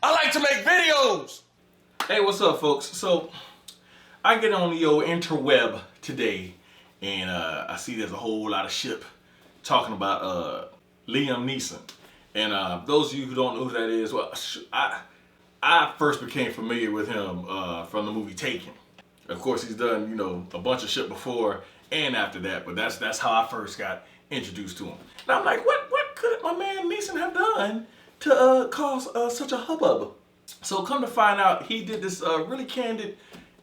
I like to make videos. Hey, what's up, folks? So I get on the old interweb today, and I see there's a whole lot of shit talking about Liam Neeson. And those of you who don't know who that is, well, I first became familiar with him from the movie Taken. Of course, he's done, you know, a bunch of shit before and after that, but that's how I first got introduced to him. And I'm like, what could my man Neeson have done to cause such a hubbub? So come to find out, he did this really candid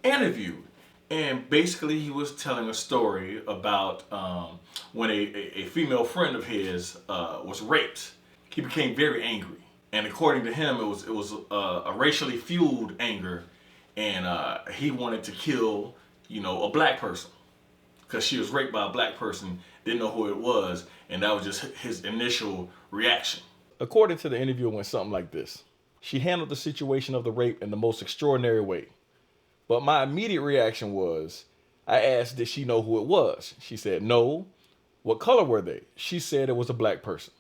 interview, and basically he was telling a story about when a female friend of his was raped. He became very angry, and according to him, it was a racially fueled anger, and he wanted to kill, you know, a black person because she was raped by a black person, didn't know who it was, and that was just his initial reaction. According to the interview, it went something like this. She handled the situation of the rape in the most extraordinary way. But my immediate reaction was, I asked, did she know who it was? She said, no. What color were they? She said it was a black person.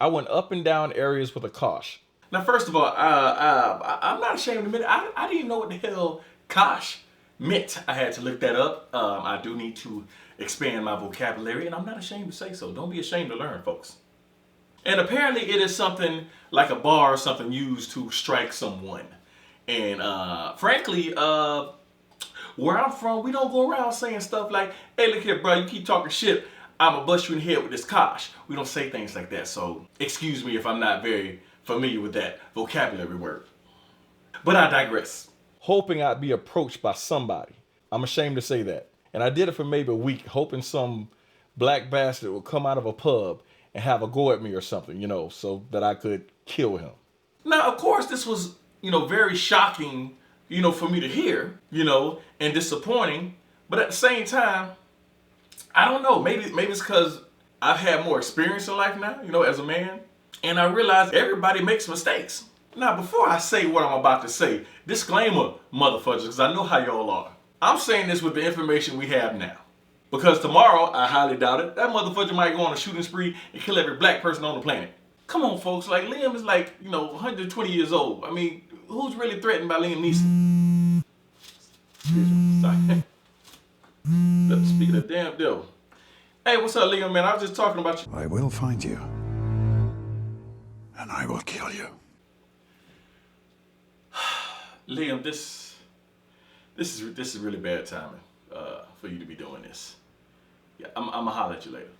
I went up and down areas with a kosh. Now, first of all, I'm not ashamed to admit it. I didn't even know what the hell kosh meant. I had to look that up. I do need to expand my vocabulary, and I'm not ashamed to say so. Don't be ashamed to learn, folks. And apparently it is something like a bar or something used to strike someone. And frankly, where I'm from, we don't go around saying stuff like, hey, look here, bro, you keep talking shit, I'm gonna bust you in the head with this kosh. We don't say things like that, so excuse me if I'm not very familiar with that vocabulary word. But I digress. Hoping I'd be approached by somebody. I'm ashamed to say that. And I did it for maybe a week, hoping some black bastard would come out of a pub and have a go at me or something, you know, so that I could kill him. Now, of course, this was, you know, very shocking, you know, for me to hear, you know, and disappointing. But at the same time, I don't know, maybe it's because I've had more experience in life now, you know, as a man. And I realize everybody makes mistakes. Now, before I say what I'm about to say, disclaimer, motherfuckers, because I know how y'all are. I'm saying this with the information we have now. Because tomorrow, I highly doubt it, that motherfucker might go on a shooting spree and kill every black person on the planet. Come on, folks. Like, Liam is like, you know, 120 years old. I mean, who's really threatened by Liam Neeson? Excuse me. Sorry. Speaking of damn devil. Hey, what's up, Liam, man? I was just talking about you. I will find you. And I will kill you. Liam, this is really bad timing for you to be doing this. Yeah, I'm gonna holler at you later.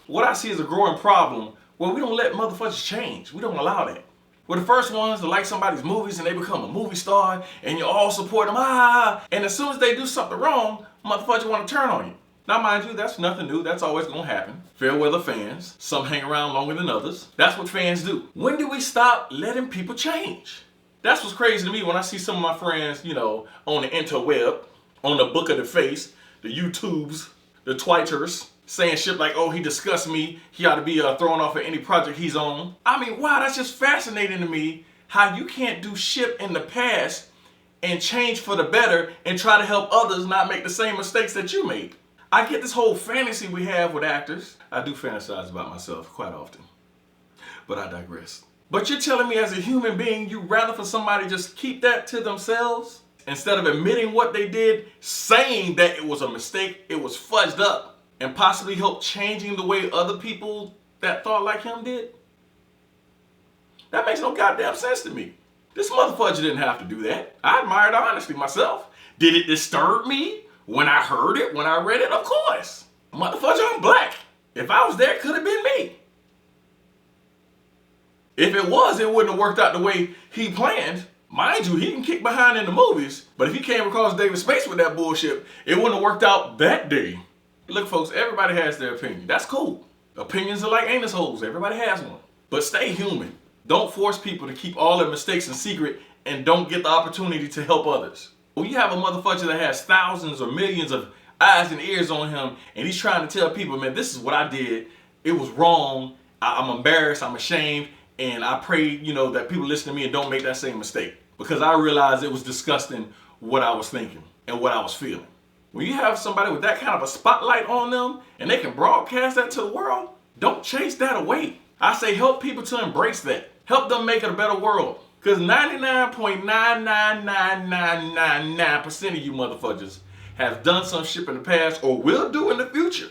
What I see is a growing problem where we don't let motherfuckers change. We don't allow that. We're the first ones to like somebody's movies and they become a movie star and you all support them. And as soon as they do something wrong, motherfuckers want to turn on you. Now, mind you, that's nothing new. That's always gonna happen. Fair weather fans. Some hang around longer than others. That's what fans do. When do we stop letting people change? That's what's crazy to me when I see some of my friends, you know, on the interweb, on the book of the face, the YouTubes, the Twitters, saying shit like, oh, he disgusts me, he ought to be thrown off of any project he's on. I mean, wow, that's just fascinating to me how you can't do shit in the past and change for the better and try to help others not make the same mistakes that you made. I get this whole fantasy we have with actors. I do fantasize about myself quite often, but I digress. But you're telling me as a human being, you'd rather for somebody just keep that to themselves instead of admitting what they did, saying that it was a mistake, it was fudged up, and possibly help changing the way other people that thought like him did? That makes no goddamn sense to me. This motherfucker didn't have to do that. I admire the honesty myself. Did it disturb me when I heard it, when I read it? Of course. Motherfucker, I'm black. If I was there, it could have been me. If it was, it wouldn't have worked out the way he planned. Mind you, he can kick behind in the movies, but if he came across David Spates with that bullshit, it wouldn't have worked out that day. Look, folks, everybody has their opinion. That's cool. Opinions are like anus holes. Everybody has one. But stay human. Don't force people to keep all their mistakes in secret and don't get the opportunity to help others. When you have a motherfucker that has thousands or millions of eyes and ears on him, and he's trying to tell people, man, this is what I did. It was wrong. I'm embarrassed. I'm ashamed. And I pray, you know, that people listen to me and don't make that same mistake. Because I realized it was disgusting what I was thinking and what I was feeling. When you have somebody with that kind of a spotlight on them and they can broadcast that to the world, don't chase that away. I say help people to embrace that. Help them make it a better world. Because 99.99999% of you motherfuckers have done some shit in the past or will do in the future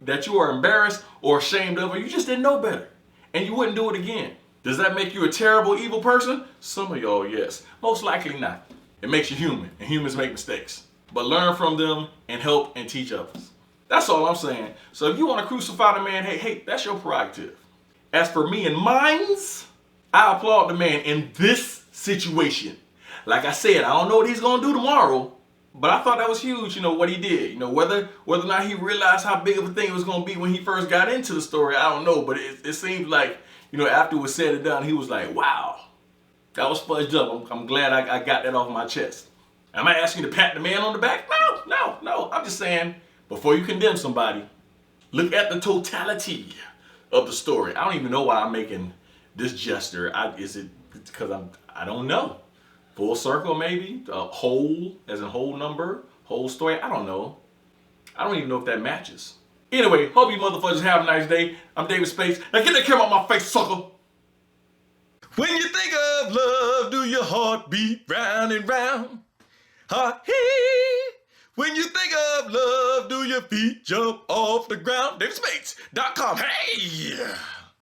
that you are embarrassed or ashamed of, or you just didn't know better and you wouldn't do it again. Does that make you a terrible, evil person? Some of y'all, yes. Most likely not. It makes you human, and humans make mistakes. But learn from them and help and teach others. That's all I'm saying. So if you want to crucify the man, hey, that's your prerogative. As for me and mine's, I applaud the man in this situation. Like I said, I don't know what he's going to do tomorrow, but I thought that was huge, what he did. Whether or not he realized how big of a thing it was going to be when he first got into the story, I don't know. But it seemed like, after it was said and done, he was like, wow, that was fudged up. I'm glad I got that off my chest. Am I asking you to pat the man on the back? No. I'm just saying, before you condemn somebody, look at the totality of the story. I don't even know why I'm making this gesture. Is it because I don't know. Full circle maybe? Whole, as in whole number, whole story? I don't know. I don't even know if that matches. Anyway, hope you motherfuckers have a nice day. I'm David Spates. Now get that camera out my face, sucker. When you think of love, do your heart beat round and round? When you think of love, do your feet jump off the ground? DavidSpates.com. Hey!